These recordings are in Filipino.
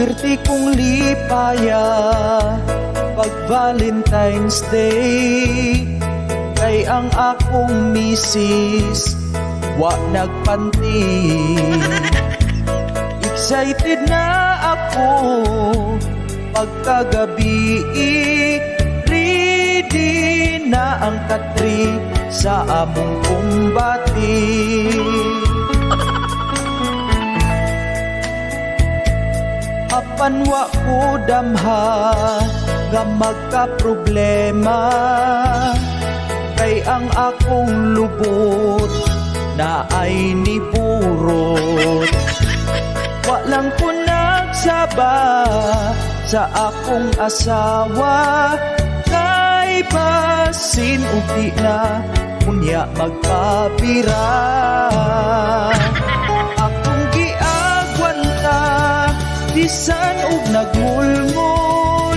Swerte kong lipaya pag Valentine's Day, kay ang akong misis wa nagpanti. Excited na ako pagkagabi, ready na ang katri sa among kumbati. Apan wa ko damha nga magka-problema, kay ang akong lubot na ay niburot. Wa lang ko nagsaba sa akong asawa, kay basin uti na unya magpapira. Akong giagwanta bisan ug nagmulmul,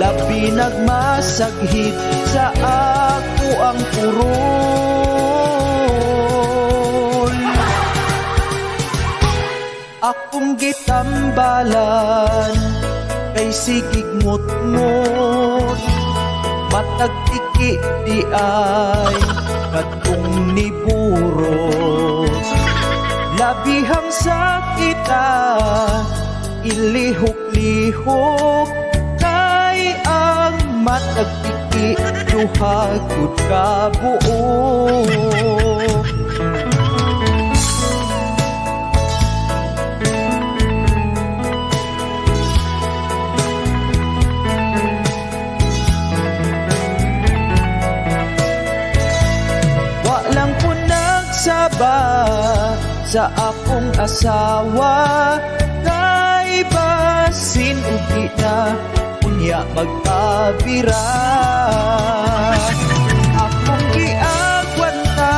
labi nagmasaghit sa ako ang purol. Akong gitambalan kay sigig ngut-ngut, matag tiki di ay katong niburot. Labihang sakita ilihok-lihok, kay ang matag tiki duhagod ka buo. Sa akong asawa, kay basin ugi na unya magpabira. Akong giagwanta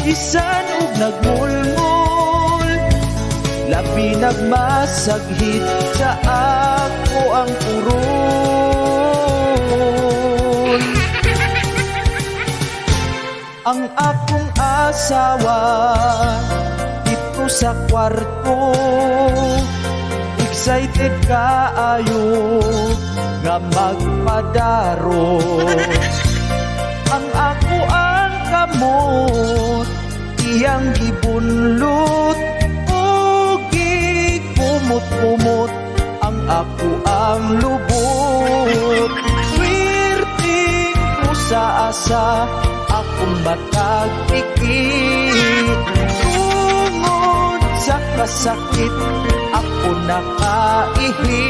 bisan ug nagmulmul, labi nagmasaghit sa ako ang purol. Ang akong asawa dito sa kwarto, excited kaayo nga magpadaro. Ang ako ang kamot, iyang gibunlot, ug gikumot-kumot ang ako ang lubot. Swerting ko sa asa akong matagpikit, tungod sa kasakit ako nakaihi.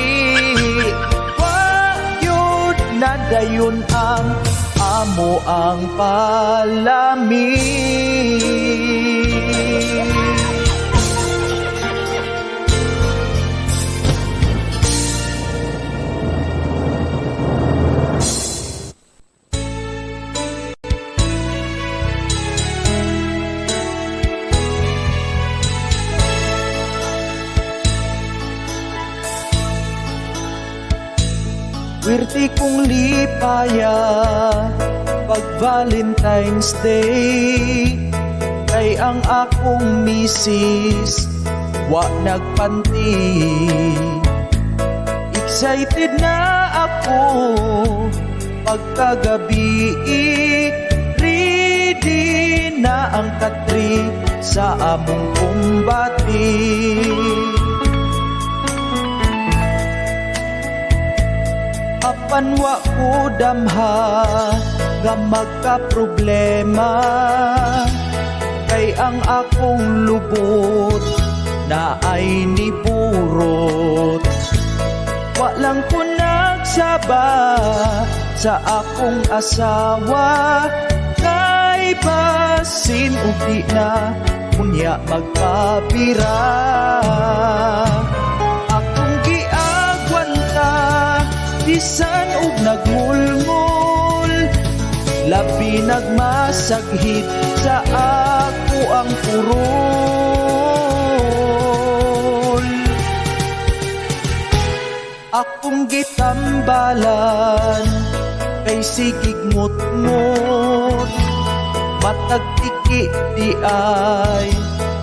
Wayod na dayon ang amo ang palamig. Swerte kong lipaya pag Valentine's Day, kay ang akong misis wa nagpanti. Excited na ako pagkagabi, ready na ang katri sa among kumbati. Apan wa ko damha nga magka-problema, kay ang akong lubot na ay niburot. Wa lang ko nagsaba sa akong asawa, kay basin uti na unya magpapira. Akong giagwanta bisan ug nagmulmul, labi nagmasaghit sa ako ang purol. Akong gitambalan kay sigig ngut-ngut, matag tiki di ay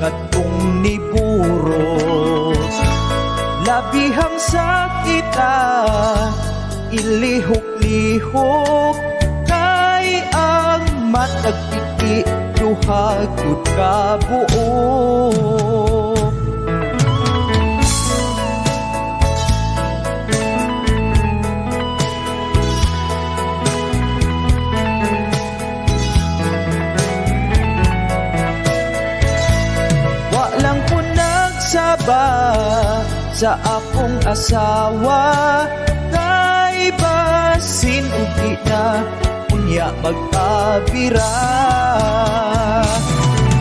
katong niburot. Grabihang sakita, ilihok-lihok, kay ang matagpiti, duhagod ka buo. Walang ko nagsaba sa akong asawa, kay basin ugi na unya magkabira.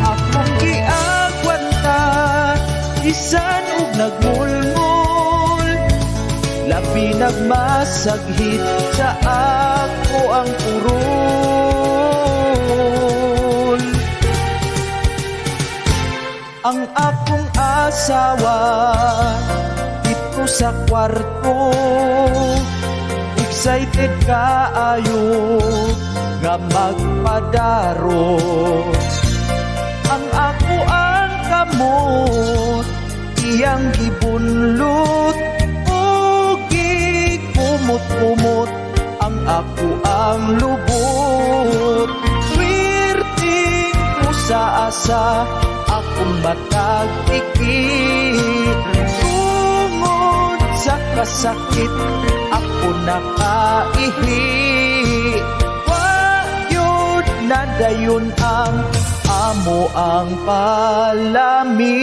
Akong giagwanta, isan ug nagmulmul, labi nagmasaghit sa ako ang purol. Ang akong asawa dito sa kwarto, excited kaayo nga magpadaro. Ang ako ang kamot, iyang gibunlot, o gikumot-kumot, ang ako ang lubot. Swirting ko sa asa, akong matagpikit, tungod sa kasakit, ako nakaihi. Wayod na dayon ang amo ang palamig.